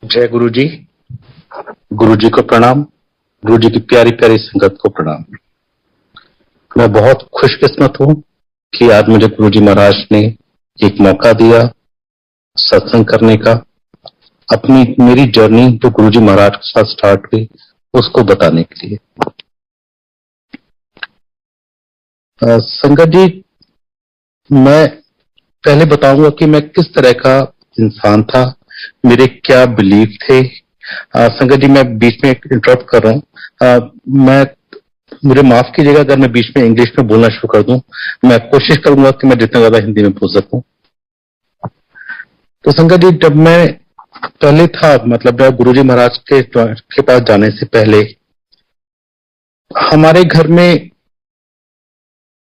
जय गुरु जी। गुरु जी को प्रणाम। गुरु जी की प्यारी प्यारी संगत को प्रणाम। मैं बहुत खुशकिस्मत हूं कि आज मुझे गुरु जी महाराज ने एक मौका दिया सत्संग करने का, अपनी मेरी जर्नी जो गुरु जी महाराज के साथ स्टार्ट हुई उसको बताने के लिए। संगत जी, मैं पहले बताऊंगा कि मैं किस तरह का इंसान था, मेरे क्या बिलीफ थे। संगत जी, मैं बीच में इंटरप्ट कर रहा हूँ। मैं मुझे माफ कीजिएगा अगर मैं बीच में इंग्लिश में बोलना शुरू कर दूं। मैं कोशिश करूंगा कि मैं जितना ज्यादा हिंदी में बोल सकूं। तो संगत जी, जब मैं पहले था, मतलब गुरुजी महाराज के पास जाने से पहले हमारे घर में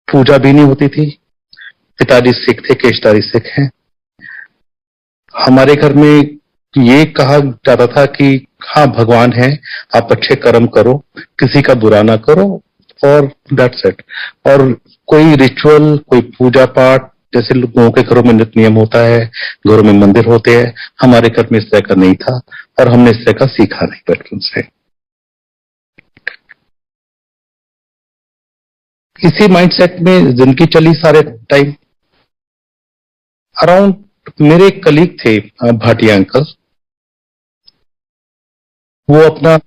पूजा भी नहीं होती थी। पिताजी सिख थे, केशधारी सिख हैं। हमारे घर में ये कहा जाता था कि हाँ, भगवान है, आप अच्छे कर्म करो, किसी का बुरा ना करो, और दैट्स इट। और कोई रिचुअल, कोई पूजा पाठ जैसे लोगों के घरों में नित्य नियम होता है, घरों में मंदिर होते हैं, हमारे घर में इस तरह का नहीं था और हमने इस तरह का सीखा नहीं बचपन से। इसी माइंडसेट में जिंदगी चली सारे टाइम। अराउंड मेरे एक कलीग थे, भाटिया अंकल। वो अपना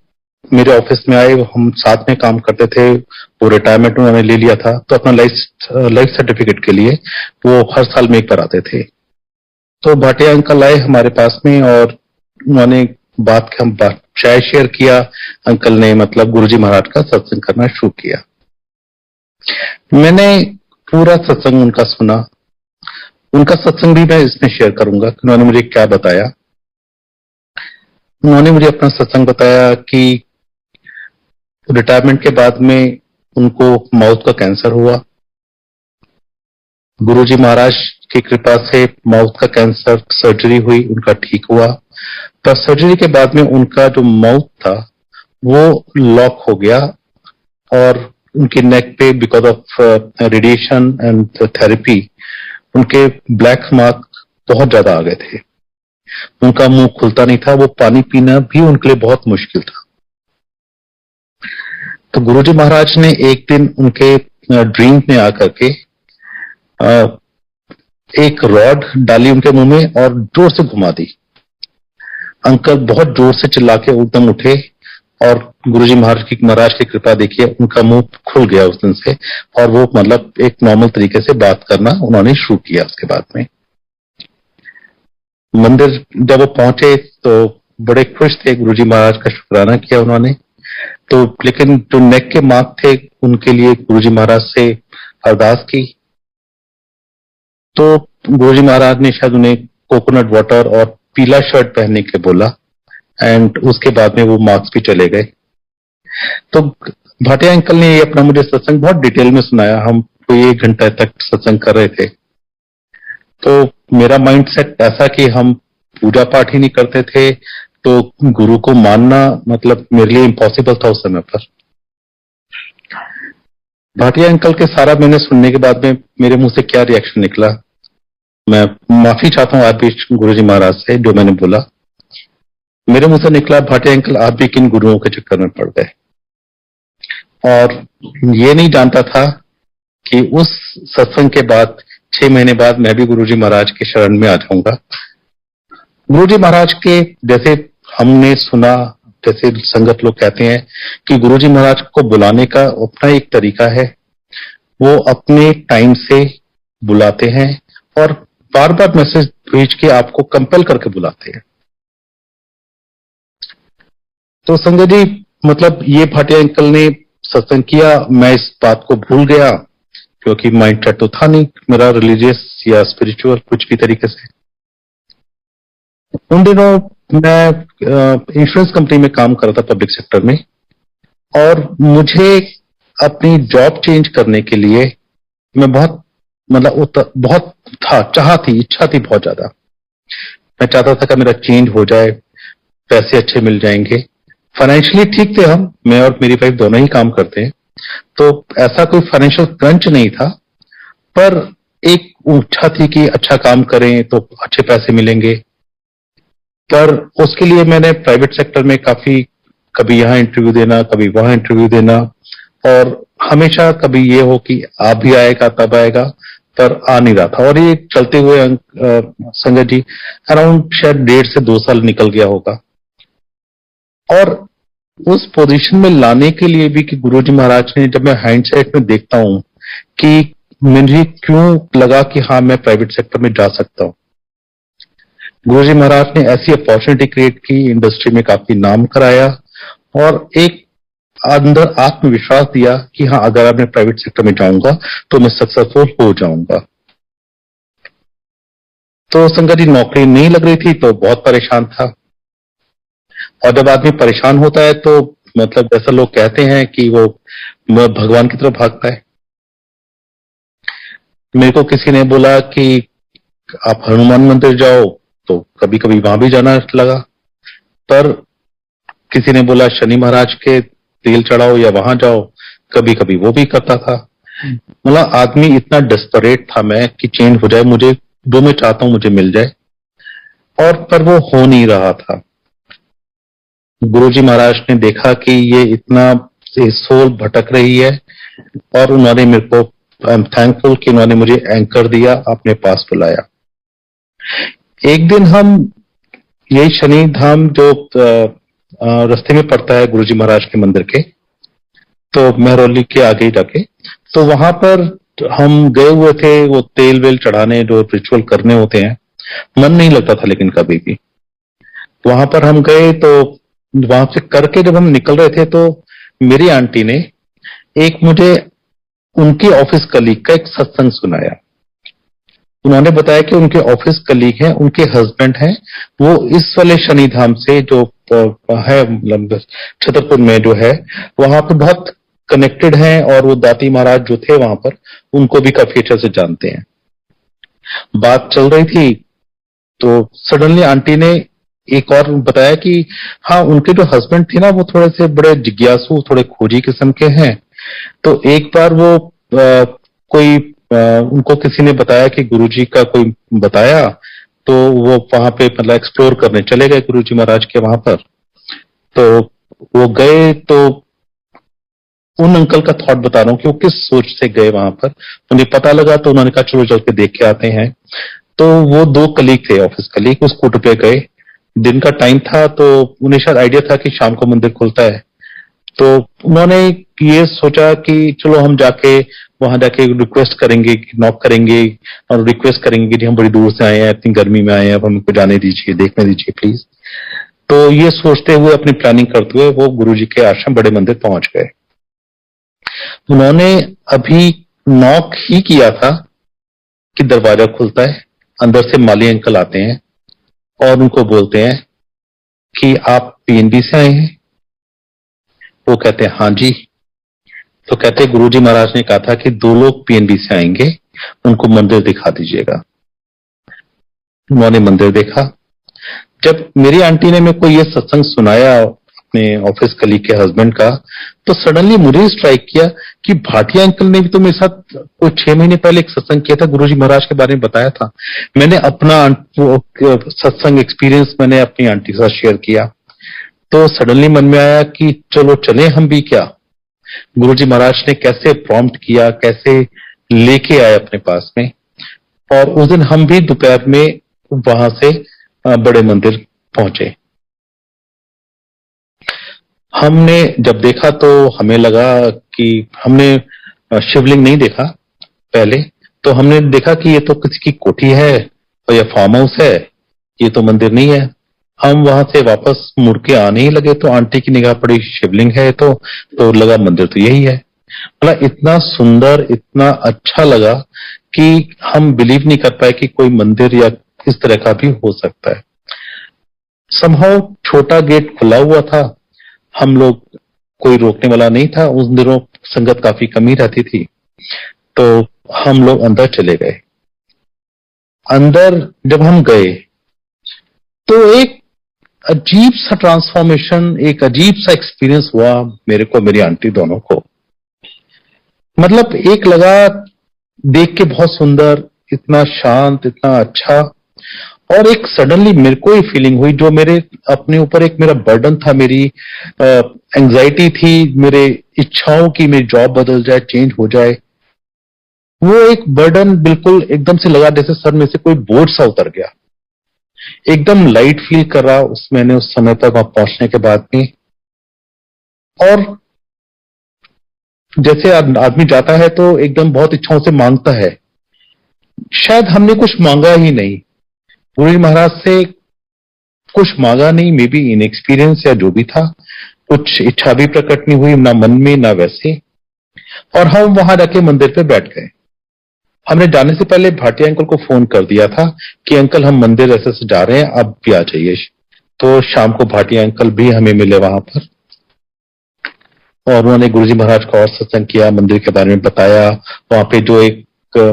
मेरे ऑफिस में आए, हम साथ में काम करते थे। वो रिटायरमेंट उन्होंने ले लिया था, तो अपना लाइफ सर्टिफिकेट के लिए वो हर साल में एक बार आते थे। तो भाटिया अंकल आए हमारे पास में और उन्होंने बात चाय शेयर किया। अंकल ने मतलब गुरुजी महाराज का सत्संग करना शुरू किया। मैंने पूरा सत्संग उनका सुना। उनका सत्संग भी मैं इसमें शेयर करूंगा कि उन्होंने मुझे क्या बताया। उन्होंने मुझे अपना सत्संग बताया कि रिटायरमेंट के बाद में उनको माउथ का कैंसर हुआ। गुरुजी महाराज की कृपा से माउथ का कैंसर सर्जरी हुई, उनका ठीक हुआ। पर सर्जरी के बाद में उनका जो माउथ था वो लॉक हो गया और उनकी नेक पे because of radiation and therapy उनके ब्लैक मार्क बहुत ज्यादा आ गए थे। उनका मुंह खुलता नहीं था, वो पानी पीना भी उनके लिए बहुत मुश्किल था। तो गुरुजी महाराज ने एक दिन उनके ड्रीम में आकर के एक रॉड डाली उनके मुंह में और जोर से घुमा दी। अंकल बहुत जोर से चिल्ला के एकदम उठे और गुरुजी महाराज की कृपा देखिए, उनका मुंह खुल गया उस दिन से और वो मतलब एक नॉर्मल तरीके से बात करना उन्होंने शुरू किया। उसके बाद में मंदिर जब वो पहुंचे तो बड़े खुश थे, गुरुजी महाराज का शुक्राना किया उन्होंने। तो लेकिन जो नेक के मार्क थे उनके लिए गुरुजी महाराज से अरदास की। तो गुरुजी महाराज ने शायद उन्हें कोकोनट वाटर और पीला शर्ट पहनने के बोला एंड उसके बाद में वो मार्क्स भी चले गए। तो भाटिया अंकल ने ये अपना मुझे सत्संग बहुत डिटेल में सुनाया। हम कोई 1 घंटा तक सत्संग कर रहे थे। तो मेरा माइंडसेट ऐसा कि हम पूजा पाठ ही नहीं करते थे, तो गुरु को मानना मतलब मेरे लिए इम्पॉसिबल था उस समय पर। भाटिया अंकल के सारा मैंने सुनने के बाद में मेरे मुंह से क्या रिएक्शन निकला, मैं माफी चाहता हूं आप भी गुरुजी महाराज से जो मैंने बोला। मेरे मुंह से निकला, भाटिया अंकल आप भी किन गुरुओं के चक्कर में पड़ गए। और ये नहीं जानता था कि उस सत्संग के बाद 6 महीने बाद मैं भी गुरुजी महाराज के शरण में आ जाऊंगा। गुरुजी महाराज के जैसे हमने सुना, जैसे संगत लोग कहते हैं कि गुरुजी महाराज को बुलाने का अपना एक तरीका है। वो अपने टाइम से बुलाते हैं और बार बार मैसेज भेज के आपको कंपेल करके बुलाते हैं। तो संगत जी, मतलब ये भाटिया अंकल ने सत्संग किया, मैं इस बात को भूल गया क्योंकि माइंड सेट तो था नहीं मेरा रिलीजियस या स्पिरिचुअल कुछ भी तरीके से। उन दिनों मैं इंश्योरेंस कंपनी में काम कर रहा था, पब्लिक सेक्टर में, और मुझे अपनी जॉब चेंज करने के लिए मैं बहुत मतलब बहुत था, इच्छा थी बहुत ज्यादा। मैं चाहता था कि मेरा चेंज हो जाए, पैसे अच्छे मिल जाएंगे, फाइनेंशियली ठीक थे हम, मैं और मेरी वाइफ दोनों ही काम करते हैं, तो ऐसा कोई फाइनेंशियल क्रंच नहीं था। पर एक इच्छा थी कि अच्छा काम करें तो अच्छे पैसे मिलेंगे। पर उसके लिए मैंने प्राइवेट सेक्टर में काफी, कभी यहाँ इंटरव्यू देना, कभी वहां इंटरव्यू देना, और हमेशा कभी ये हो कि आप भी आएगा तब आएगा, पर आ नहीं रहा था। और ये चलते हुए संगत जी अराउंड शायद 1.5 से 2 साल निकल गया होगा। और उस पोजीशन में लाने के लिए भी कि गुरुजी महाराज ने, जब मैं हाइंडसाइट में देखता हूं कि मुझे क्यों लगा कि हाँ मैं प्राइवेट सेक्टर में जा सकता हूं, गुरुजी महाराज ने ऐसी अपॉर्चुनिटी क्रिएट की, इंडस्ट्री में काफी नाम कराया और एक अंदर आत्मविश्वास दिया कि हाँ अगर मैं प्राइवेट सेक्टर में जाऊंगा तो मैं सक्सेसफुल हो जाऊंगा। तो संगत जी नौकरी नहीं लग रही थी तो बहुत परेशान था। और जब आदमी परेशान होता है तो मतलब जैसा लोग कहते हैं कि वो भगवान की तरफ भागता है। मेरे को किसी ने बोला कि आप हनुमान मंदिर जाओ, तो कभी कभी वहां भी जाना लगा। पर किसी ने बोला शनि महाराज के तेल चढ़ाओ या वहां जाओ, कभी कभी वो भी करता था। मतलब आदमी इतना डेस्परेट था मैं कि चेंज हो जाए, मुझे जो मैं चाहता हूं मुझे मिल जाए, और पर वो हो नहीं रहा था। गुरुजी महाराज ने देखा कि ये इतना सोल भटक रही है, और उन्होंने मेरे को, आई एम थैंकफुल कि उन्होंने मुझे एंकर दिया, अपने पास बुलाया। एक दिन हम यही शनि धाम जो रास्ते में पड़ता है गुरुजी महाराज के मंदिर के, तो मेहरौली के आगे ही जाके, तो वहां पर हम गए हुए थे वो तेल वेल चढ़ाने, जो रिचुअल करने होते हैं। मन नहीं लगता था लेकिन कभी भी। वहां पर हम गए तो वहां से करके जब हम निकल रहे थे तो मेरी आंटी ने एक मुझे उनके ऑफिस कलीग का एक सत्संग सुनाया। उन्होंने बताया कि उनके ऑफिस कलीग हैं, उनके हस्बैंड हैं, वो इस वाले शनि धाम से जो है मतलब छतरपुर में जो है, वहां पर बहुत कनेक्टेड हैं, और वो दाती महाराज जो थे वहां पर उनको भी काफी अच्छे से जानते हैं। बात चल रही थी तो सडनली आंटी ने एक और बताया कि हाँ उनके जो हस्बैंड थे ना वो थोड़े से बड़े जिज्ञासु, थोड़े खोजी किस्म के हैं। तो एक बार वो उनको किसी ने बताया कि गुरुजी का कोई बताया, तो वो वहां पे मतलब एक्सप्लोर करने चले गए गुरुजी महाराज के वहां पर। तो वो गए तो उन अंकल का थॉट बता रहा हूँ कि वो किस सोच से गए वहां पर। उन्हें पता लगा तो उन्होंने कहा चलो चल के देख के आते हैं। तो वो 2 कलीग थे, ऑफिस कलीग, उस स्कूटर पे गए। दिन का टाइम था तो उन्हें शायद आइडिया था कि शाम को मंदिर खुलता है। तो उन्होंने ये सोचा कि चलो हम जाके वहां जाके रिक्वेस्ट करेंगे, नॉक करेंगे और रिक्वेस्ट करेंगे कि हम बड़ी दूर से आए हैं, इतनी गर्मी में आए हैं, अब हमको जाने दीजिए, देखने दीजिए प्लीज। तो ये सोचते हुए, अपनी प्लानिंग करते हुए वो गुरुजी के आश्रम बड़े मंदिर पहुंच गए। उन्होंने अभी नॉक ही किया था कि दरवाजा खुलता है, अंदर से माली अंकल आते हैं और उनको बोलते हैं कि आप पीएनबी से आए हैं? वो कहते हैं हाँ जी। तो कहते हैं गुरुजी महाराज ने कहा था कि 2 लोग पीएनबी से आएंगे, उनको मंदिर दिखा दीजिएगा। उन्होंने मंदिर देखा। जब मेरी आंटी ने मेरे को ये सत्संग सुनाया अपने ऑफिस कलीग के हस्बैंड का, तो सडनली मुझे स्ट्राइक किया कि भाटिया अंकल ने भी तो मेरे साथ कोई 6 महीने पहले एक सत्संग किया था, गुरुजी महाराज के बारे में बताया था। मैंने अपना सत्संग एक्सपीरियंस मैंने अपनी आंटी के साथ शेयर किया। तो सडनली मन में आया कि चलो चले हम भी क्या। गुरुजी महाराज ने कैसे प्रॉम्प्ट किया, कैसे लेके आए अपने पास में। और उस दिन हम भी दोपहर में वहां से बड़े मंदिर पहुंचे। हमने जब देखा तो हमें लगा कि हमने शिवलिंग नहीं देखा पहले, तो हमने देखा कि ये तो किसी की कोठी है और या फार्म हाउस है, ये तो मंदिर नहीं है। हम वहां से वापस मुड़ के आने ही लगे तो आंटी की निगाह पड़ी शिवलिंग है, तो लगा मंदिर तो यही है। मतलब इतना सुंदर, इतना अच्छा लगा कि हम बिलीव नहीं कर पाए कि कोई मंदिर या इस तरह का भी हो सकता है। समहाउ छोटा गेट खुला हुआ था, हम लोग, कोई रोकने वाला नहीं था। उस दिनों संगत काफी कमी रहती थी, तो हम लोग अंदर चले गए। अंदर जब हम गए तो एक अजीब सा ट्रांसफॉर्मेशन, एक अजीब सा एक्सपीरियंस हुआ मेरे को, मेरी आंटी दोनों को। मतलब एक लगा देख के बहुत सुंदर, इतना शांत, इतना अच्छा। और एक सडनली मेरे को ही फीलिंग हुई, जो मेरे अपने ऊपर एक मेरा बर्डन था, मेरी एंजाइटी थी, मेरे इच्छाओं की मेरी जॉब बदल जाए, चेंज हो जाए, वो एक बर्डन बिल्कुल एकदम से लगा, जैसे सर में से कोई बोझ सा उतर गया। एकदम लाइट फील कर रहा मैंने उस समय तक वहां पहुंचने के बाद भी। और जैसे आदमी जाता है तो एकदम बहुत इच्छाओं से मांगता है, शायद हमने कुछ मांगा ही नहीं, गुरु जी महाराज से कुछ मांगा नहीं, मे बी इनएक्सपीरियंस या जो भी था, कुछ इच्छा भी प्रकट नहीं हुई ना मन में ना वैसे। और हम वहां जाके मंदिर पे बैठ गए। हमने जाने से पहले भाटिया अंकल को फोन कर दिया था कि अंकल हम मंदिर ऐसे से जा रहे हैं, आप भी आ जाइए। तो शाम को भाटिया अंकल भी हमें मिले वहां पर, और उन्होंने गुरुजी महाराज का और सत्संग किया, मंदिर के बारे में बताया। वहां पे जो एक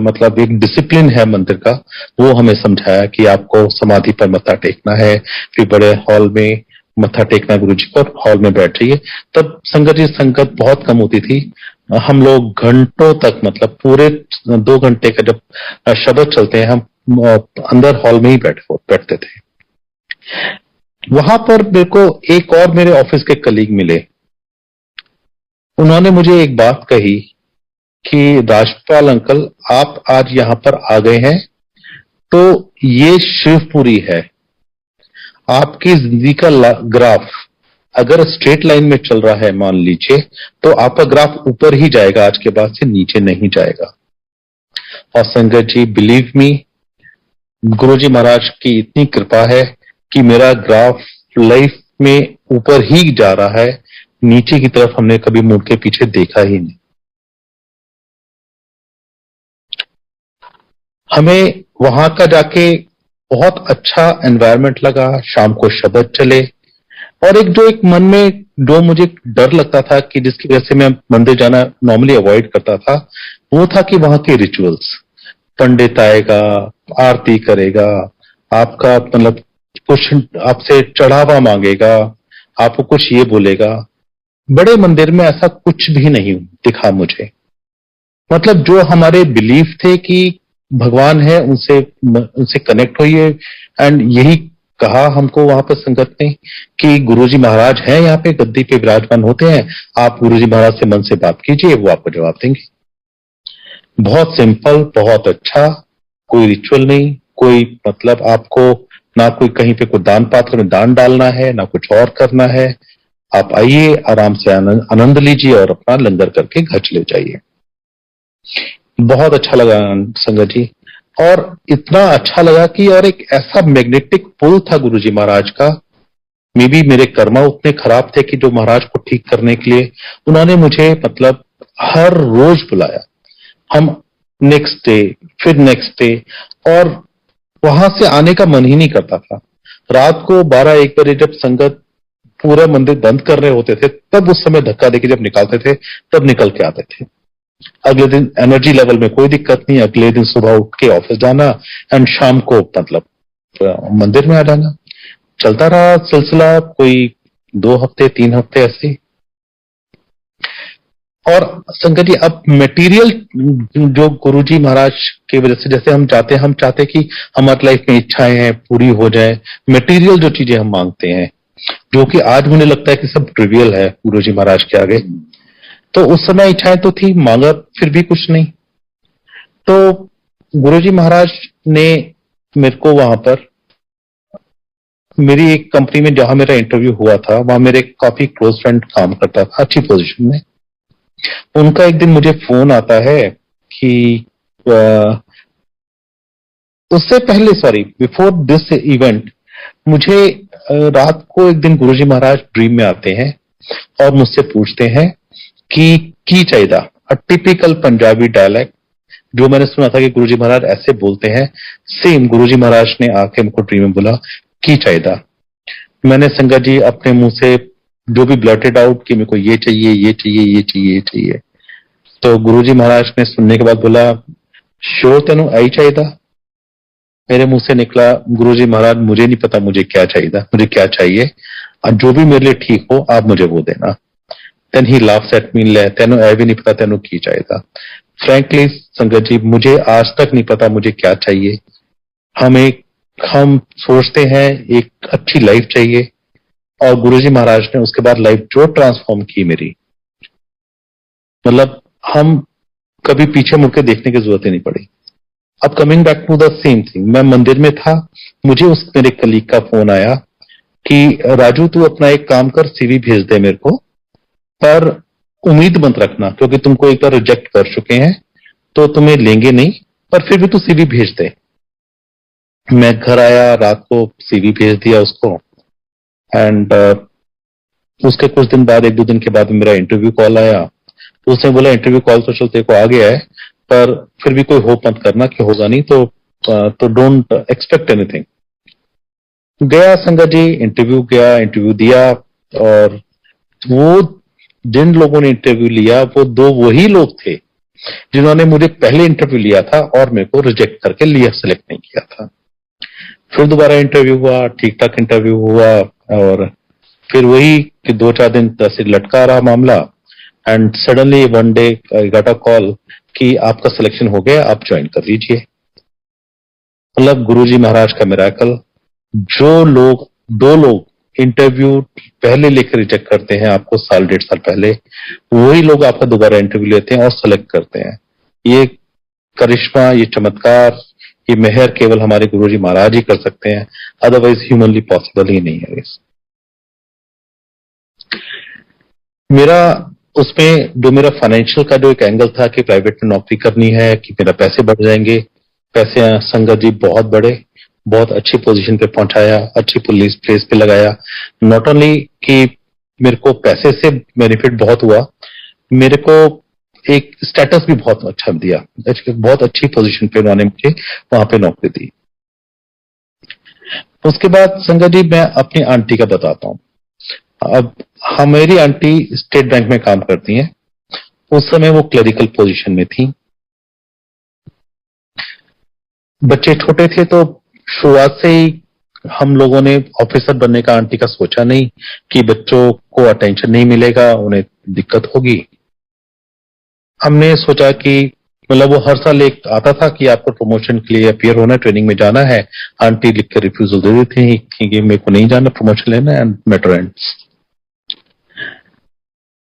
मतलब एक डिसिप्लिन है मंदिर का, वो हमें समझाया कि आपको समाधि पर मत्था टेकना है, फिर बड़े हॉल में मत्था टेकना गुरुजी को, हॉल में बैठ रही है। तब संगत जी संगत बहुत कम होती थी। हम लोग घंटों तक, मतलब पूरे 2 घंटे का जब शब्द चलते हैं, हम अंदर हॉल में ही बैठते थे। वहां पर मेरे को एक और मेरे ऑफिस के कलीग मिले। उन्होंने मुझे एक बात कही कि राजपाल अंकल, आप आज यहां पर आ गए हैं तो ये शिवपुरी है। आपकी जिंदगी का ग्राफ अगर स्ट्रेट लाइन में चल रहा है मान लीजिए, तो आपका ग्राफ ऊपर ही जाएगा, आज के बाद से नीचे नहीं जाएगा। और संगत जी, बिलीव मी, गुरुजी महाराज की इतनी कृपा है कि मेरा ग्राफ लाइफ में ऊपर ही जा रहा है, नीचे की तरफ हमने कभी मुड़ के पीछे देखा ही नहीं। हमें वहां का जाके बहुत अच्छा एनवायरनमेंट लगा। शाम को शब्द चले, और एक मन में जो मुझे डर लगता था कि जिसकी वजह से मैं मंदिर जाना नॉर्मली अवॉइड करता था, वो था कि वहां के रिचुअल्स, पंडित आएगा, आरती करेगा, आपका मतलब कुछ आपसे चढ़ावा मांगेगा, आपको कुछ ये बोलेगा। बड़े मंदिर में ऐसा कुछ भी नहीं दिखा मुझे। मतलब जो हमारे बिलीफ थे कि भगवान है, उनसे कनेक्ट होइए, एंड यही कहा हमको वहां पर संगत ने कि गुरुजी महाराज हैं, यहाँ पे गद्दी पे विराजमान होते हैं, आप गुरुजी महाराज से मन से बात कीजिए, वो आपको जवाब देंगे। बहुत सिंपल, बहुत अच्छा, कोई रिचुअल नहीं, कोई मतलब आपको ना कोई कहीं पे कोई दान पात्र में दान डालना है, ना कुछ और करना है। आप आइए, आराम से आनंद लीजिए और अपना लंगर करके घर चले जाइए। बहुत अच्छा लगा संगत जी, और इतना अच्छा लगा कि और एक ऐसा मैग्नेटिक पुल था गुरुजी महाराज का। मे बी मेरे कर्मा उतने खराब थे कि जो महाराज को ठीक करने के लिए उन्होंने मुझे मतलब हर रोज बुलाया। हम नेक्स्ट डे, फिर नेक्स्ट डे, और वहां से आने का मन ही नहीं करता था। रात को 12-1 बजे जब संगत पूरा मंदिर बंद कर रहे होते थे, तब उस समय धक्का देके जब निकालते थे, तब निकल के आते थे। अगले दिन एनर्जी लेवल में कोई दिक्कत नहीं, अगले दिन सुबह उठ के ऑफिस जाना, एंड शाम को मतलब मंदिर में आ जाना। चलता रहा सिलसिला कोई 2 हफ्ते 3 हफ्ते ऐसे। और संगत जी, अब मटेरियल जो गुरुजी महाराज की वजह से जैसे हम चाहते कि हमारी लाइफ में इच्छाएं हैं पूरी हो जाए, मटेरियल जो चीजें हम मांगते हैं, जो कि आज मुझे लगता है कि सब ट्रिवियल है गुरुजी महाराज के आगे। तो उस समय इच्छाएं तो थी, मांगा फिर भी कुछ नहीं। तो गुरुजी महाराज ने मेरे को वहां पर, मेरी एक कंपनी में जहां मेरा इंटरव्यू हुआ था, वहां मेरे काफी क्लोज फ्रेंड काम करता था अच्छी पोजीशन में। उनका एक दिन मुझे फोन आता है कि उससे पहले, सॉरी, बिफोर दिस इवेंट, मुझे रात को एक दिन गुरुजी महाराज ड्रीम में आते हैं और मुझसे पूछते हैं कि की चाहिए, टिपिकल पंजाबी डायलेक्ट जो मैंने सुना था कि गुरुजी महाराज ऐसे बोलते हैं, सेम गुरुजी महाराज ने आके मुझको ड्रीम में बोला की चाहिए। मैंने संगत जी अपने मुंह से जो भी ब्लर्टेड आउट कि मेरे को ये चाहिए, ये चाहिए, ये चाहिए, ये चाहिए। तो गुरुजी महाराज ने सुनने के बाद बोला, श्योर तेनू आई चाहिए? मेरे मुंह से निकला, गुरुजी महाराज मुझे नहीं पता मुझे क्या चाहिए, मुझे क्या चाहिए, और जो भी मेरे लिए ठीक हो आप मुझे वो देना। Then he laughs at me, ले तेनू ऐ भी नहीं पता तेनू की चाहिए। फ्रैंकली संगत जी, मुझे आज तक नहीं पता मुझे क्या चाहिए। हम एक हम सोचते हैं एक अच्छी लाइफ चाहिए, और गुरुजी महाराज ने उसके बाद लाइफ जो ट्रांसफॉर्म की मेरी, मतलब हम कभी पीछे मुड़ के देखने की जरूरत ही नहीं पड़ी। अब coming back to the same thing, मैं मंदिर में था, मुझे उस मेरे कलीग का फोन आया कि राजू तू अपना एक काम कर, सीवी भेज दे मेरे को, पर उम्मीद मत रखना क्योंकि तुमको एक बार रिजेक्ट कर चुके हैं तो तुम्हें लेंगे नहीं, पर फिर भी तू सीवी भेज दे। मैं घर आया, रात को सीवी भेज दिया उसको, एंड उसके कुछ दिन बाद, एक दो दिन के बाद मेरा इंटरव्यू कॉल आया। तो उसने बोला इंटरव्यू कॉल तो चलते को आ गया है, पर फिर भी कोई होप मत करना कि होगा नहीं, तो डोंट एक्सपेक्ट एनीथिंग। गया संगत जी, इंटरव्यू गया, इंटरव्यू दिया, और वो जिन लोगों ने इंटरव्यू लिया वो दो वही लोग थे जिन्होंने मुझे पहले इंटरव्यू लिया था और मेरे को रिजेक्ट करके लिया, सेलेक्ट नहीं किया था। फिर दोबारा इंटरव्यू हुआ, ठीक ठाक इंटरव्यू हुआ, और फिर वही कि 2-4 दिन से लटका रहा मामला, and suddenly one day I got a call कि आपका सिलेक्शन हो गया, आप ज्वाइन कर लीजिए। मतलब गुरुजी महाराज का मिरेकल। जो लोग, दो लोग इंटरव्यू पहले लेकर रिजेक्ट करते हैं आपको साल 1.5 साल पहले, वही लोग आपका दोबारा इंटरव्यू लेते हैं और सेलेक्ट करते हैं। ये करिश्मा, ये चमत्कार, ये मेहर केवल हमारे गुरुजी महाराज ही कर सकते हैं, अदरवाइज ह्यूमनली पॉसिबल ही नहीं है। मेरा उसमें जो मेरा फाइनेंशियल का जो एक एंगल था कि प्राइवेट में नौकरी करनी है कि मेरा पैसे बढ़ जाएंगे, पैसे संगत जी बहुत बढ़े, बहुत अच्छी पोजीशन पे पहुंचाया, अच्छी पुलिस प्लेस पे लगाया। नॉट ओनली कि मेरे को पैसे से बेनिफिट बहुत हुआ, मेरे को एक स्टेटस भी बहुत अच्छा दिया, बहुत अच्छी पोजीशन पे उन्होंने मुझे वहां पे नौकरी दी। उसके बाद संगत जी मैं अपनी आंटी का बताता हूँ। अब हमारी आंटी स्टेट बैंक में काम करती हैं, उस समय वो क्लरिकल पोजीशन में थी। बच्चे छोटे थे तो शुरुआत से ही हम लोगों ने ऑफिसर बनने का आंटी का सोचा नहीं कि बच्चों को अटेंशन नहीं मिलेगा, उन्हें दिक्कत होगी। हमने सोचा कि मतलब वो हर साल एक आता था कि आपको प्रमोशन के लिए अपियर होना, ट्रेनिंग में जाना है। आंटी लिख के रिफ्यूजल दे देती थी कि मेरे को नहीं जाना, प्रमोशन लेना है, एंड मैटर एंड्स।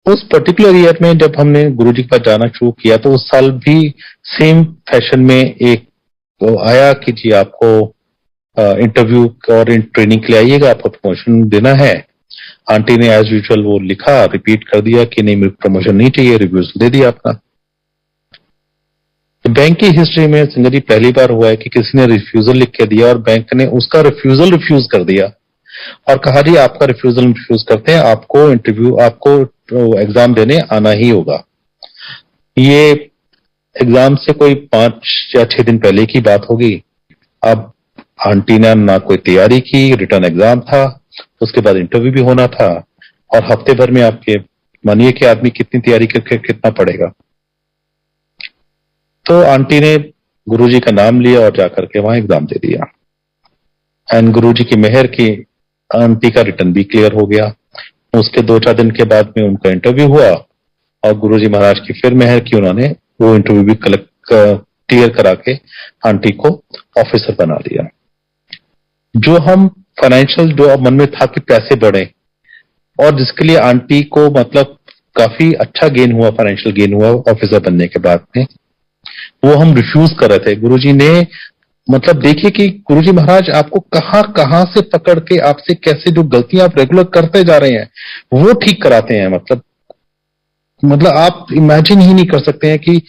उस पर्टिकुलर ईयर में जब हमने गुरुजी के पास जाना शुरू किया तो उस साल भी सेम फैशन में एक वो आया कि जी आपको इंटरव्यू और ट्रेनिंग के लिए आइएगा, आपको प्रमोशन देना है। आंटी ने एज यूजुअल वो लिखा, रिपीट कर दिया कि नहीं मेरे प्रमोशन नहीं चाहिए, रिव्यूज दे दिया अपना। तो बैंक की हिस्ट्री में संगत जी पहली बार हुआ है कि किसी ने रिफ्यूजल लिख के दिया और बैंक ने उसका रिफ्यूजल रिफ्यूज कर दिया और कहा जी आपका रिफ्यूजल रिफ्यूज करते हैं, आपको इंटरव्यू, आपको एग्जाम देने आना ही होगा। ये एग्जाम से कोई 5 या 6 दिन पहले की बात होगी। अब आंटी ने ना कोई तैयारी की, रिटर्न एग्जाम था, उसके बाद इंटरव्यू भी होना था, और हफ्ते भर में आपके मानिए कि आदमी कितनी तैयारी करके कितना पड़ेगा। तो आंटी ने गुरुजी का नाम लिया और जाकर के वहां एग्जाम दे दिया, एंड गुरुजी की मेहर की आंटी का रिटर्न भी क्लियर हो गया। उसके 2-4 दिन के बाद में उनका इंटरव्यू हुआ और गुरुजी महाराज की फिर मेहर की, उन्होंने वो इंटरव्यू भी क्लियर करा के आंटी को ऑफिसर बना दिया। जो हम फाइनेंशियल जो मन में था कि पैसे बढ़े, और जिसके लिए आंटी को मतलब काफी अच्छा गेन हुआ, फाइनेंशियल गेन हुआ ऑफिसर बनने के बाद में, वो हम रिफ्यूज कर रहे थे। गुरुजी ने मतलब देखिए कि गुरुजी महाराज आपको कहां कहां से पकड़ के आपसे कैसे जो गलतियां आप रेगुलर करते जा रहे हैं वो ठीक कराते हैं। मतलब आप इमेजिन ही नहीं कर सकते हैं कि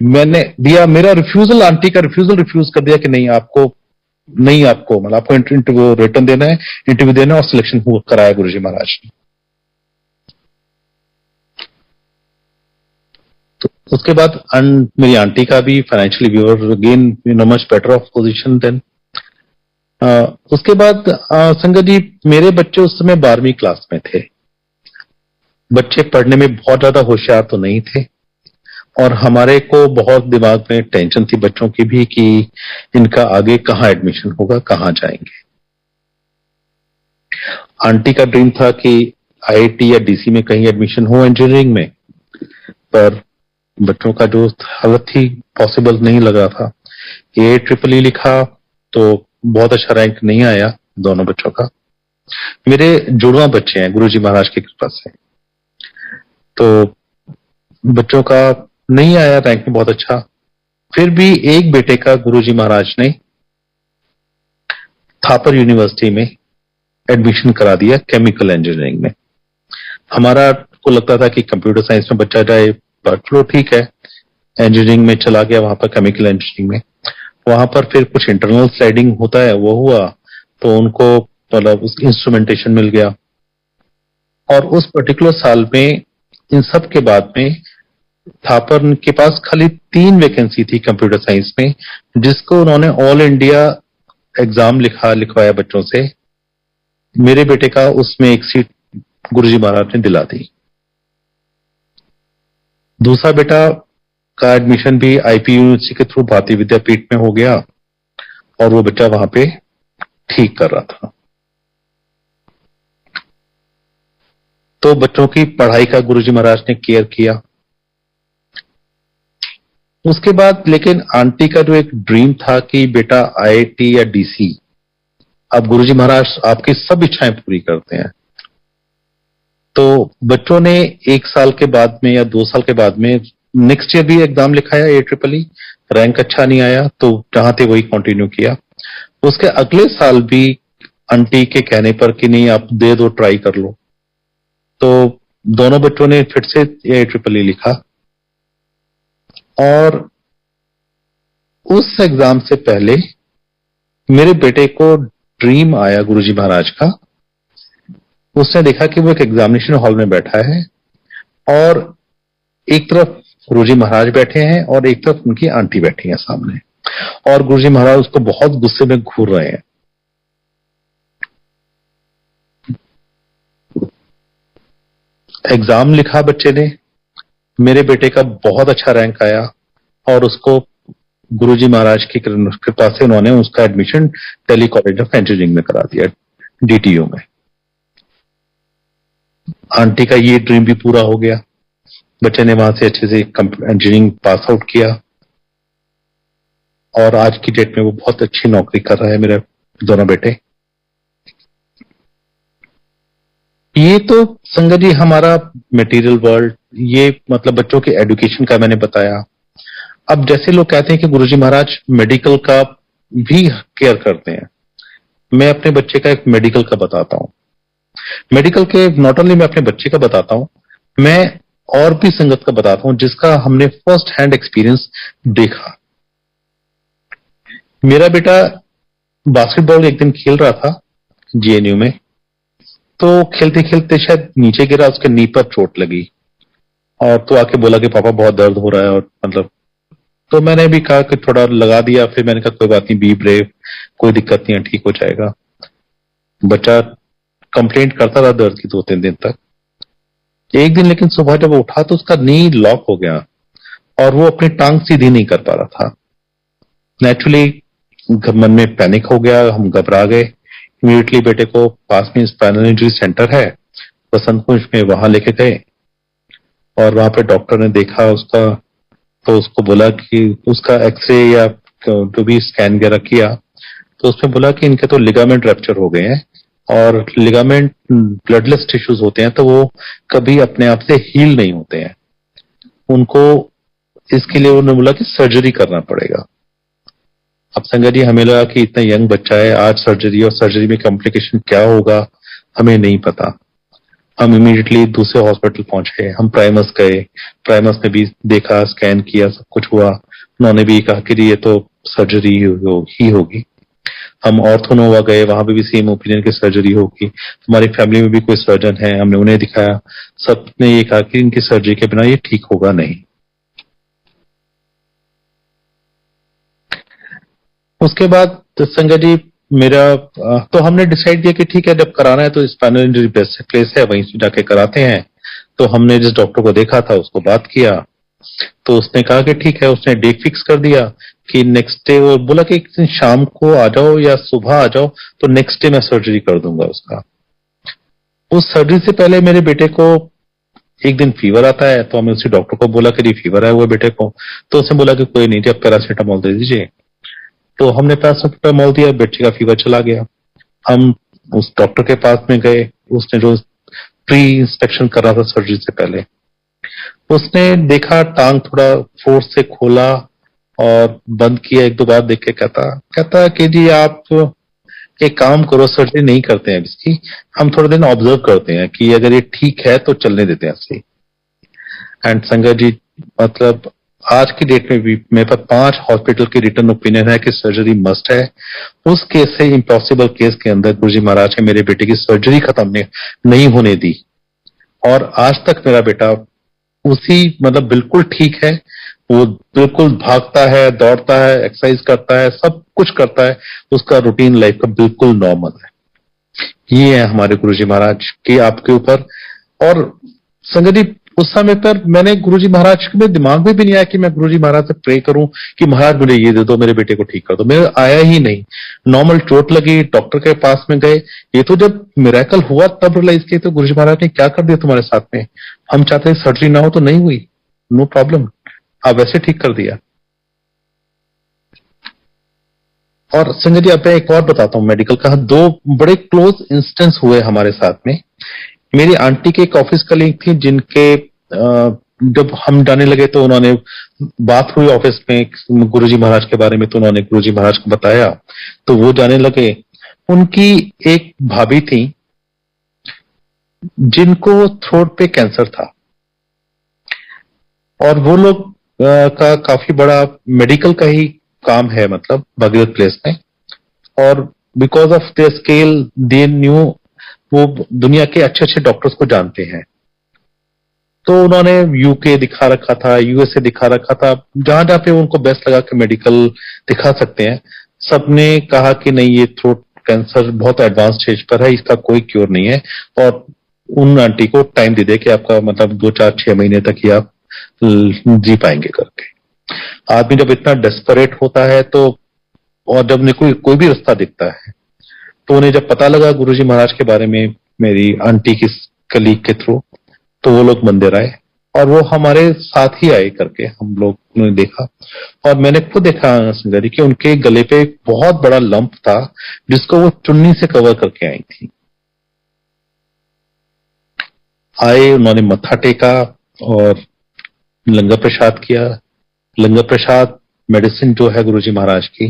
मैंने दिया, मेरा रिफ्यूजल, आंटी का रिफ्यूजल रिफ्यूज कर दिया कि नहीं आपको मतलब आपको इंटरव्यू रिटर्न देना है, इंटरव्यू देना है, और सिलेक्शन हुआ कराया गुरुजी महाराज ने। तो उसके बाद मेरी आंटी का भी financially we were again in much better off position then. उसके बाद संगत जी मेरे बच्चे उस समय 12वीं क्लास में थे। बच्चे पढ़ने में बहुत ज्यादा होशियार तो नहीं थे, और हमारे को बहुत दिमाग में टेंशन थी बच्चों की भी कि इनका आगे कहाँ एडमिशन होगा, कहाँ जाएंगे। आंटी का ड्रीम था कि आईआईटी या डीसी में कहीं एडमिशन हो इंजीनियरिंग में, पर बच्चों का जो हालत थी पॉसिबल नहीं लगा था। AIEEE लिखा तो बहुत अच्छा रैंक नहीं आया दोनों बच्चों का। मेरे जुड़वा बच्चे हैं गुरुजी महाराज की कृपा से, तो बच्चों का नहीं आया रैंक में बहुत अच्छा। फिर भी एक बेटे का गुरुजी महाराज ने थापर यूनिवर्सिटी में एडमिशन करा दिया केमिकल इंजीनियरिंग में। हमारा को लगता था कि कंप्यूटर साइंस में बच्चा जाए, पर चलो ठीक है, इंजीनियरिंग में चला गया, वहां पर केमिकल इंजीनियरिंग में। वहां पर फिर कुछ इंटरनल स्लाइडिंग होता है, वो हुआ, तो उनको मतलब उस इंस्ट्रूमेंटेशन मिल गया। और उस पर्टिकुलर साल में इन सब के बाद में थापर के पास खाली 3 वैकेंसी थी कंप्यूटर साइंस में, जिसको उन्होंने ऑल इंडिया एग्जाम लिखवाया बच्चों से। मेरे बेटे का उसमें एक सीट गुरुजी महाराज ने दिला दी। दूसरा बेटा का एडमिशन भी आईपी यूनिवर्सिटी के थ्रू भारतीय विद्यापीठ में हो गया, और वो बच्चा वहां पे ठीक कर रहा था। तो बच्चों की पढ़ाई का गुरुजी महाराज ने केयर किया। उसके बाद लेकिन आंटी का जो एक ड्रीम था कि बेटा आईआईटी या डीसी, अब गुरुजी महाराज आपकी सब इच्छाएं पूरी करते हैं। तो बच्चों ने 1 साल के बाद में या 2 साल के बाद में नेक्स्ट ईयर भी एग्जाम लिखाया AEEE, रैंक अच्छा नहीं आया, तो जहां थे वही कंटिन्यू किया। उसके अगले साल भी आंटी के कहने पर कि नहीं आप दे दो, ट्राई कर लो, तो दोनों बच्चों ने फिर से AEEE लिखा। और उस एग्जाम से पहले मेरे बेटे को ड्रीम आया गुरुजी महाराज का। उसने देखा कि वो एक एग्जामिनेशन हॉल में बैठा है, और एक तरफ गुरुजी महाराज बैठे हैं और एक तरफ उनकी आंटी बैठी है सामने, और गुरुजी महाराज उसको बहुत गुस्से में घूर रहे हैं। एग्जाम लिखा बच्चे ने, मेरे बेटे का बहुत अच्छा रैंक आया, और उसको गुरुजी महाराज की कृपा से उन्होंने उसका admission Delhi college of engineering में करा दिया, DTU में। आंटी का ये ड्रीम भी पूरा हो गया, बच्चे ने वहां से अच्छे से इंजीनियरिंग पास आउट किया, और आज की डेट में वो बहुत अच्छी नौकरी कर रहा है मेरे दोनों बेटे। ये तो संगत जी हमारा मटेरियल वर्ल्ड, ये मतलब बच्चों के एजुकेशन का मैंने बताया। अब जैसे लोग कहते हैं कि गुरुजी महाराज मेडिकल का भी केयर करते हैं, मैं अपने बच्चे का एक मेडिकल का बताता हूं। मेडिकल के नॉट ओनली मैं अपने बच्चे का बताता हूं, मैं और भी संगत का बताता हूं जिसका हमने फर्स्ट हैंड एक्सपीरियंस देखा। मेरा बेटा बास्केटबॉल एक दिन खेल रहा था GNU में, तो खेलते खेलते शायद नीचे गिरा, उसके नी पर चोट लगी, और तो आके बोला कि पापा बहुत दर्द हो रहा है, और मतलब तो मैंने भी कहा कि थोड़ा लगा दिया। फिर मैंने कहा कोई बात नहीं, बी ब्रेव, कोई दिक्कत नहीं है, ठीक हो जाएगा। बच्चा कंप्लेंट करता रहा दर्द की 2-3 दिन तक। एक दिन लेकिन सुबह जब वो उठा तो उसका नी लॉक हो गया, और वो अपनी टांग सीधी नहीं कर पा रहा था। नेचुरली मन में पैनिक हो गया, हम घबरा गए। इमीडिएटली बेटे को पास में स्पाइनल इंजरी सेंटर है बसंत कुंज में, वहां लेके गए, और वहां पे डॉक्टर ने देखा उसका, तो उसको बोला कि उसका एक्सरे या जो भी स्कैन वगैरह किया, तो उसमें बोला कि इनके तो लिगामेंट रैप्चर हो गए हैं, और लिगामेंट ब्लडलेस टिश्यूज होते हैं, तो वो कभी अपने आप से हील नहीं होते हैं। उनको इसके लिए उन्होंने बोला कि सर्जरी करना पड़ेगा। अब संगत जी हमें लगा कि इतना यंग बच्चा है, आज सर्जरी, और सर्जरी में कॉम्प्लिकेशन क्या होगा हमें नहीं पता। हम इमीडिएटली दूसरे हॉस्पिटल पहुंचे, हम प्राइमस गए, प्राइमस ने भी देखा, स्कैन किया, सब कुछ हुआ। उन्होंने भी कहा कि ये तो सर्जरी ही होगी। हम ऑर्थोनोवा गए, वहां पे भी सेम ओपिनियन की सर्जरी होगी। हमारी फैमिली में भी कोई सर्जन है, हमने उन्हें दिखाया, सबने ये कहा कि इनकी सर्जरी के बिना ये ठीक होगा नहीं। उसके बाद तो संगत जी मेरा तो हमने डिसाइड किया कि ठीक है, जब कराना है तो स्पाइनल इंजरी बेस्ट प्लेस है, वहीं से जाके कराते हैं। तो हमने जिस डॉक्टर को देखा था उसको बात किया, तो उसने कहा कि ठीक है, उसने डेट फिक्स कर दिया कि नेक्स्ट डे, वो बोला कि एक दिन शाम को आ जाओ या सुबह आ जाओ, तो नेक्स्ट डे मैं सर्जरी कर दूंगा उसका। उस सर्जरी से पहले मेरे बेटे को एक दिन फीवर आता है, तो हमें उसी डॉक्टर को बोला कि फीवर है हुआ बेटे को, तो उसने बोला कि कोई नहीं, जब पैरासीटामोल दे दीजिए। तो हमने पैरासिटामोल दिया, बच्चे का फीवर चला गया। हम उस डॉक्टर के पास में गए, उसने जो प्री इंस्पेक्शन करा था सर्जरी से पहले, उसने देखा, टांग थोड़ा फोर्स से खोला और बंद किया, एक दो बार देख के कहता कि जी आप एक काम करो, सर्जरी नहीं करते हैं इसकी, हम थोड़े दिन ऑब्जर्व करते हैं कि अगर ये ठीक है तो चलने देते हैं ऐसे। एंड संगत जी, मतलब आज की डेट में भी मेरे पास 5 हॉस्पिटल की रिटर्न ओपिनियन है कि सर्जरी मस्ट है। उस केस से इम्पॉसिबल केस के अंदर गुरुजी महाराज ने मेरे बेटे की सर्जरी खत्म नहीं होने दी, और आज तक मेरा बेटा उसी मतलब बिल्कुल ठीक है। वो बिल्कुल भागता है, दौड़ता है, एक्सरसाइज करता है, सब कुछ करता है, उसका रूटीन लाइफ का बिल्कुल नॉर्मल है। ये है हमारे गुरुजी महाराज की आपके ऊपर। और संगत जी, उस समय पर मैंने गुरुजी महाराज के दिमाग में भी नहीं आया कि मैं गुरुजी महाराज से प्रे करूं कि महाराज मुझे ये दे दो, मेरे बेटे को ठीक कर दो। मेरे आया ही नहीं। नॉर्मल चोट लगी, डॉक्टर के पास में गए, ये तो जब मिरेकल हुआ तब रियलाइज किया तो गुरुजी महाराज ने क्या कर दिया तुम्हारे साथ में। हम चाहते सर्जरी ना हो तो नहीं हुई, नो प्रॉब्लम, आप वैसे ठीक कर दिया। और संजय जी, अब मैं एक और बताता हूँ मेडिकल का। 2 बड़े क्लोज इंस्टेंस हुए हमारे साथ में। मेरी आंटी के एक ऑफिस कलीग थी, जिनके जब हम जाने लगे तो उन्होंने बात हुई ऑफिस में गुरुजी महाराज के बारे में, तो उन्होंने गुरुजी महाराज को बताया, तो वो जाने लगे। उनकी एक भाभी थी जिनको थ्रोट पे कैंसर था, और वो लोग का काफी बड़ा मेडिकल का ही काम है, मतलब भगीरथ प्लेस में। और because of their scale they knew, वो दुनिया के अच्छे अच्छे डॉक्टर्स को जानते हैं। तो उन्होंने यूके दिखा रखा था, यूएसए दिखा रखा था, जहां जहां पे उनको बेस्ट लगा कि मेडिकल दिखा सकते हैं। सबने कहा कि नहीं, ये थ्रोट कैंसर बहुत एडवांस स्टेज पर है, इसका कोई क्योर नहीं है, और उन आंटी को टाइम दे दे कि आपका मतलब 2, 4, 6 महीने तक ही आप जी पाएंगे करके। आदमी जब इतना डेस्परेट होता है तो, और जब कोई भी रास्ता दिखता है, तो उन्हें जब पता लगा गुरुजी महाराज के बारे में मेरी आंटी की कलीग के थ्रू, तो वो लोग मंदिर आए और वो हमारे साथ ही आए करके हम लोग ने देखा। और मैंने खुद देखा संगरी कि उनके गले पे एक बहुत बड़ा लंप था, जिसको वो चुन्नी से कवर करके आई थी। आए, उन्होंने मत्था टेका और लंगर प्रसाद किया। लंगर प्रसाद मेडिसिन जो है गुरुजी महाराज की,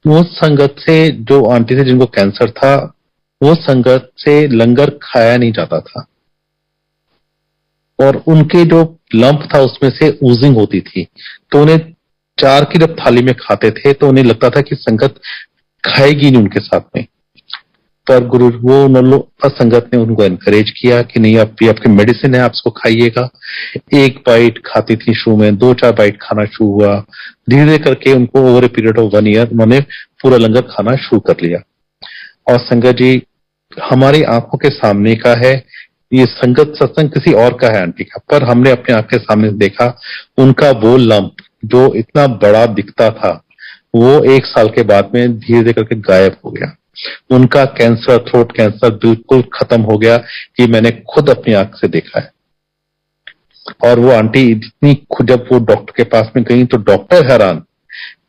वो संगत से, जो आंटी थे जिनको कैंसर था, वो संगत से लंगर खाया नहीं जाता था, और उनके जो लंप था उसमें से ऊजिंग होती थी। तो उन्हें 4 की जब थाली में खाते थे तो उन्हें लगता था कि संगत खाएगी नहीं उनके साथ में। पर गुरु वो संगत ने उनको एनकरेज किया कि नहीं, आप ये आपकी मेडिसिन है, आप इसको खाइएगा। 1 बाइट खाती थी शुरू में, 2-4 बाइट खाना शुरू हुआ, धीरे धीरे करके उनको over a period of 1 year उन्होंने पूरा लंगर खाना शुरू कर लिया। और संगत जी, हमारी आंखों के सामने का है ये संगत सत्संग, किसी और का है आंटी का, पर हमने अपने आंख के सामने देखा उनका वो लंप जो इतना बड़ा दिखता था, वो 1 साल के बाद में धीरे धीरे करके गायब हो गया। उनका कैंसर, थ्रोट कैंसर बिल्कुल खत्म हो गया, ये मैंने खुद अपनी आंख से देखा है। और वो आंटी इतनी खुद, जब वो डॉक्टर के पास में गई तो डॉक्टर हैरान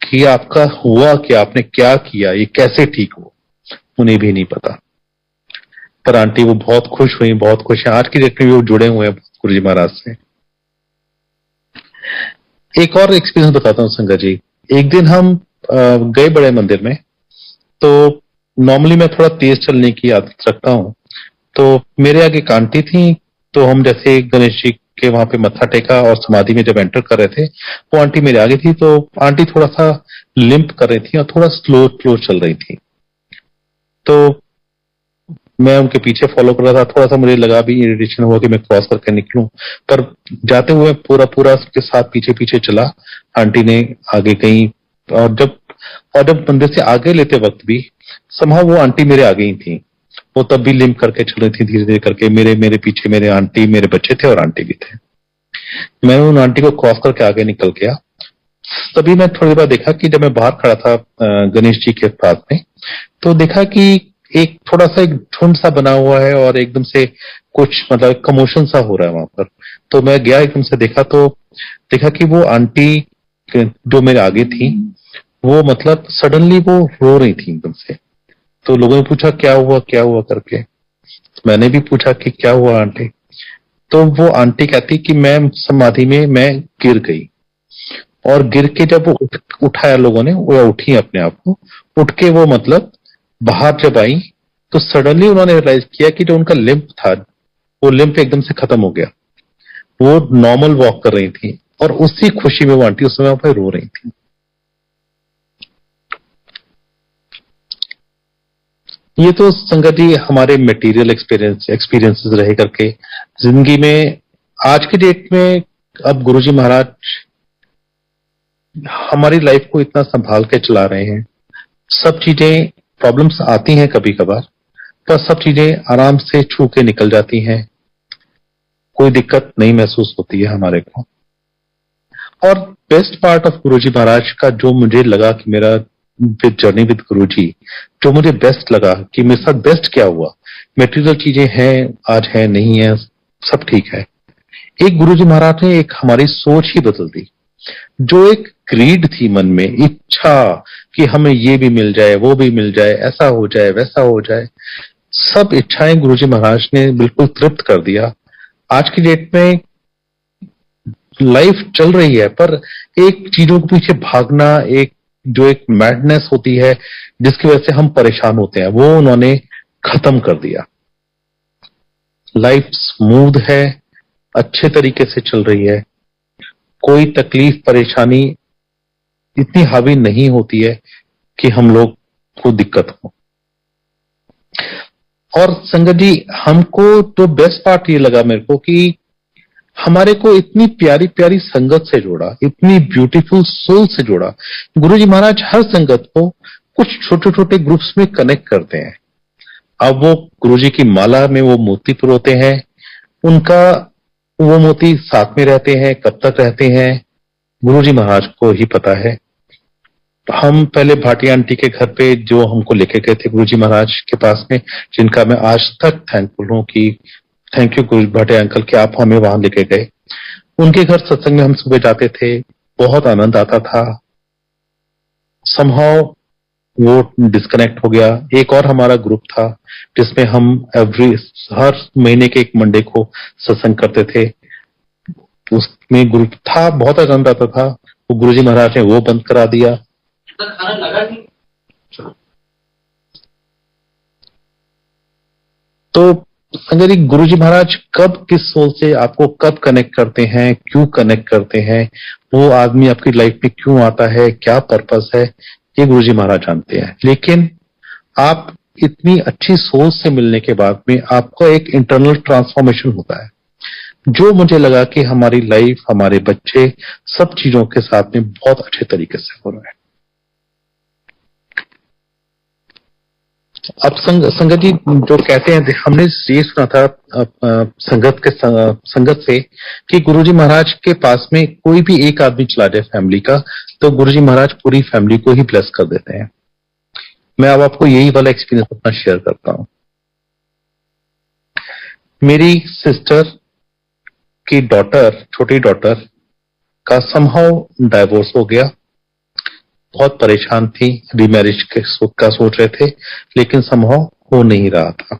कि आपका हुआ क्या, आपने क्या किया, ये कैसे ठीक हो, उन्हें भी नहीं पता। पर आंटी वो बहुत खुश हुई, बहुत खुश है। आज की डेट में भी वो जुड़े हुए हैं गुरुजी महाराज से। एक और एक्सपीरियंस बताता हूँ संगत जी। एक दिन हम गए बड़े मंदिर में, तो नॉर्मली मैं थोड़ा तेज चलने की आदत रखता हूँ, तो मेरे आगे एक आंटी थी, तो हम जैसे गणेश जी के वहां पे मत्था टेका और समाधि में जब एंटर कर रहे थे, वो आंटी मेरे आगे थी। तो आंटी थोड़ा सा लिंप कर रही थी और थोड़ा स्लो स्लो चल रही थी, तो मैं उनके पीछे फॉलो कर रहा था। थोड़ा सा मुझे लगा भी, इरिटेशन हुआ कि मैं क्रॉस करके निकलूं, पर जाते हुए पूरा पूरा उसके साथ पीछे पीछे चला। आंटी ने आगे गई, और जब मंदिर से आगे लेते वक्त भी समहा वो आंटी मेरे आगे ही थी। वो तब भी लिंप करके चल रही थी धीरे धीरे करके। मेरे पीछे मेरे आंटी, मेरे बच्चे थे और आंटी भी थे। मैं उन आंटी को क्रॉस करके आगे निकल गया। तभी मैं थोड़ी देर बाद देखा कि जब मैं बाहर खड़ा था गणेश जी के पास में, तो देखा कि एक थोड़ा सा एक झुंड सा बना हुआ है और एकदम से कुछ मतलब कमोशन सा हो रहा है वहां पर। तो मैं गया, एकदम से देखा, तो देखा कि वो आंटी जो मेरे आगे थी, वो मतलब सडनली वो रो रही थी एकदम से। तो लोगों ने पूछा क्या हुआ करके। मैंने भी पूछा कि क्या हुआ आंटी। तो वो आंटी कहती कि मैं समाधि में मैं गिर गई, और गिर के जब वो उठाया लोगों ने, वो उठी अपने आप को, उठ के वो मतलब बाहर जब आई, तो सडनली उन्होंने रियलाइज किया कि जो उनका लिम्प था, वो लिम्प एकदम से खत्म हो गया। वो नॉर्मल वॉक कर रही थी, और उसी खुशी में वो आंटी उस समय वहां पे रो रही थी। ये तो संगत जी हमारे मटेरियल एक्सपीरियंसेस रहे करके जिंदगी में। आज की डेट में अब गुरुजी महाराज हमारी लाइफ को इतना संभाल के चला रहे हैं। सब चीजें, प्रॉब्लम्स आती हैं कभी कभार, पर सब चीजें आराम से छू के निकल जाती हैं। कोई दिक्कत नहीं महसूस होती है हमारे को। और बेस्ट पार्ट ऑफ गुरुजी महाराज का जो मुझे लगा कि मेरा विद जर्नी विद गुरुजी, जो मुझे बेस्ट लगा कि मेरे साथ बेस्ट क्या हुआ। मेटेरियल चीजें हैं, आज है नहीं है, सब ठीक है। एक गुरुजी महाराज ने एक हमारी सोच ही बदल दी। जो एक ग्रीड थी मन में, इच्छा कि हमें ये भी मिल जाए, वो भी मिल जाए, ऐसा हो जाए, वैसा हो जाए, सब इच्छाएं गुरुजी महाराज ने बिल्कुल तृप्त कर दिया। आज की डेट में लाइफ चल रही है, पर एक चीजों के पीछे भागना, एक जो एक मैडनेस होती है जिसकी वजह से हम परेशान होते हैं, वो उन्होंने खत्म कर दिया। लाइफ स्मूथ है, अच्छे तरीके से चल रही है। कोई तकलीफ परेशानी इतनी हावी नहीं होती है कि हम लोग को दिक्कत हो। और संगत जी, हमको तो बेस्ट पार्ट ये लगा मेरे को कि हमारे को इतनी प्यारी प्यारी संगत से जोड़ा, इतनी ब्यूटीफुल सोल से जोड़ा। गुरुजी महाराज हर संगत को कुछ छोटे छोटे ग्रुप्स में कनेक्ट करते हैं। अब वो गुरुजी की माला में वो मोती पिरोते हैं, उनका वो मोती साथ में रहते हैं, कब तक रहते हैं गुरुजी महाराज को ही पता है। हम पहले भाटिया आंटी के घर पे जो हमको लेके गए थे गुरुजी महाराज के पास में, जिनका मैं आज तक थैंकफुल हूं कि thank you Guru Bhatia uncle कि आप हमें वहां लेके गए। उनके घर सत्संग में हम सुबह जाते थे, बहुत आनंद आता था। समहाउ वो डिस्कनेक्ट हो गया। एक और हमारा ग्रुप था जिसमें हम हर महीने के एक मंडे को सत्संग करते थे। उसमें ग्रुप था, बहुत आनंद आता था। वो गुरुजी महाराज ने वो बंद करा दिया। खाना लगा नहीं। तो संगत जी, गुरुजी महाराज कब किस सोल से आपको कब कनेक्ट करते हैं, क्यों कनेक्ट करते हैं, वो आदमी आपकी लाइफ में क्यों आता है, क्या पर्पस है, ये गुरुजी महाराज जानते हैं। लेकिन आप इतनी अच्छी सोच से मिलने के बाद में आपका एक इंटरनल ट्रांसफॉर्मेशन होता है, जो मुझे लगा कि हमारी लाइफ, हमारे बच्चे, सब चीजों के साथ में बहुत अच्छे तरीके से हो रहा है। अब संगत जी जो कहते हैं, हमने ये सुना था संगत से कि गुरुजी महाराज के पास में कोई भी एक आदमी चला जाए फैमिली का, तो गुरुजी महाराज पूरी फैमिली को ही ब्लेस कर देते हैं। मैं अब आपको यही वाला एक्सपीरियंस अपना शेयर करता हूं। मेरी सिस्टर की डॉटर, छोटी डॉटर का समहाउ डाइवोर्स हो गया। बहुत परेशान थी, रीमैरिज के का सोच रहे थे, लेकिन समहाउ हो नहीं रहा था।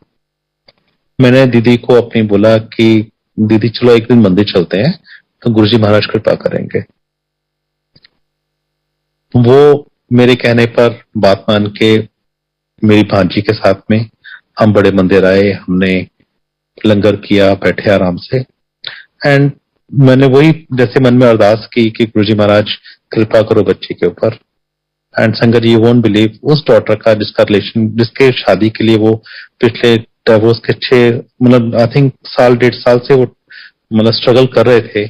मैंने दीदी को अपनी बोला कि दीदी चलो एक दिन मंदिर चलते हैं, तो गुरुजी महाराज कृपा करेंगे। वो मेरे कहने पर बात मान के मेरी भांजी के साथ में हम बड़े मंदिर आए, हमने लंगर किया, बैठे आराम से। एंड मैंने वही जैसे मन में अरदास की कि गुरुजी महाराज कृपा करो बच्ची के ऊपर। एंड संगत यू वोंट बिलीव, उस डॉटर का जिसका रिलेशन, जिसके शादी के लिए वो पिछले डिवोर्स के 6 मतलब आई थिंक साल 1.5 साल से वो मतलब स्ट्रगल कर रहे थे,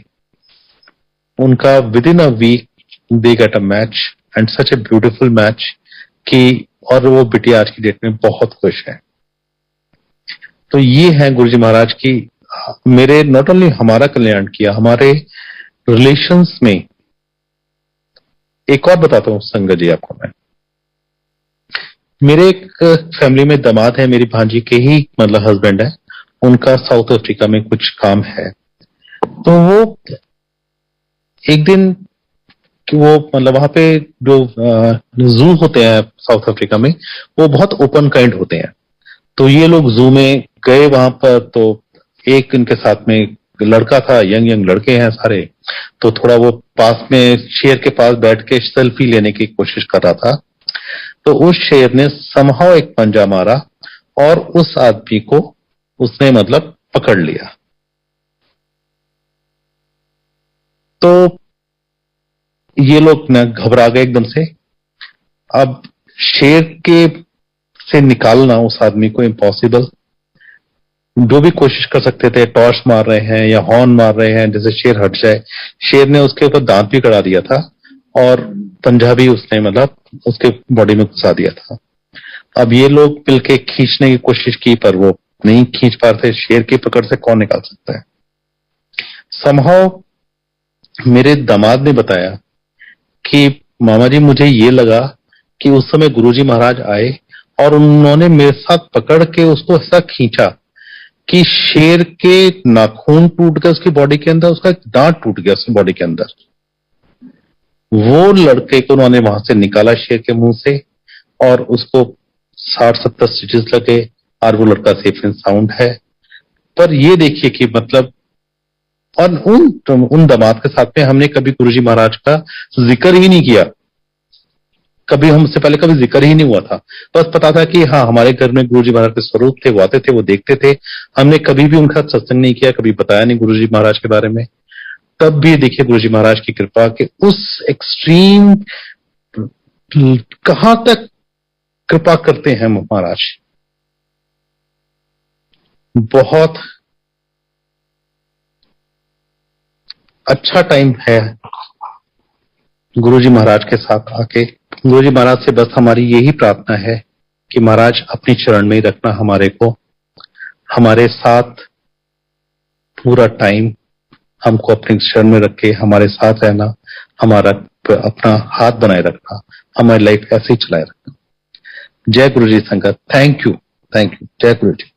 उनका within a week they get a match, and such a beautiful match कि, और वो बिटिया आज की डेट में बहुत खुश है। तो ये है गुरुजी महाराज की मेरे नॉट ओनली हमारा कल्याण किया, हमारे रिलेशंस में। एक और बताता हूं संगत जी आपको मैं, मेरे एक फैमिली में दामाद है, मेरी भांजी के ही मतलब हस्बैंड है, उनका साउथ अफ्रीका में कुछ काम है। तो वो एक दिन कि वो मतलब वहां पे जो जू होते हैं साउथ अफ्रीका में, वो बहुत ओपन काइंड होते हैं। तो ये लोग जू में गए वहां पर, तो एक इनके साथ में लड़का था, यंग यंग लड़के हैं सारे, तो थोड़ा वो पास में शेर के पास बैठ के सेल्फी लेने की कोशिश कर रहा था। तो उस शेर ने समहाउ एक पंजा मारा और उस आदमी को उसने मतलब पकड़ लिया। तो ये लोग न घबरा गए एकदम से। अब शेर के से निकालना उस आदमी को इम्पॉसिबल। जो भी कोशिश कर सकते थे, टॉर्च मार रहे हैं या हॉर्न मार रहे हैं जैसे शेर हट जाए। शेर ने उसके ऊपर दांत भी कड़ा दिया था और पंजा भी उसने मतलब उसके बॉडी में घुसा दिया था। अब ये लोग मिलके खींचने की कोशिश की, पर वो नहीं खींच पा रहे थे। शेर की पकड़ से कौन निकाल सकता है। समहाउ मेरे दामाद ने बताया कि मामा जी, मुझे ये लगा कि उस समय गुरुजी महाराज आए और उन्होंने मेरे साथ पकड़ के उसको ऐसा खींचा कि शेर के नाखून टूट गए उसकी बॉडी के अंदर, उसका दांत टूट गया उसकी बॉडी के अंदर। वो लड़के को उन्होंने वहां से निकाला शेर के मुंह से, और उसको 60-70 स्टिचेस लगे और वो लड़का सेफ एंड साउंड है। पर ये देखिए कि मतलब, और उन दामाद के साथ में हमने कभी गुरुजी महाराज का जिक्र ही नहीं किया। कभी हमसे पहले कभी जिक्र ही नहीं हुआ था। बस पता था कि हाँ, हमारे घर में गुरुजी महाराज के स्वरूप थे, वो आते थे, वो देखते थे। हमने कभी भी उनका सत्संग नहीं किया, कभी बताया नहीं गुरुजी महाराज के बारे में। तब भी देखिए गुरुजी महाराज की कृपा कि उस एक्सट्रीम कहां तक कृपा करते हैं महाराज। बहुत अच्छा टाइम है गुरुजी महाराज के साथ आके। गुरुजी महाराज से बस हमारी यही प्रार्थना है कि महाराज अपनी चरण में ही रखना हमारे को, हमारे साथ पूरा टाइम हमको अपने शरण में रख के हमारे साथ रहना, हमारा अपना हाथ बनाए रखना, हमारी लाइफ ऐसे ही चलाए रखना। जय गुरु जी संगत। थैंक यू, जय गुरु जी।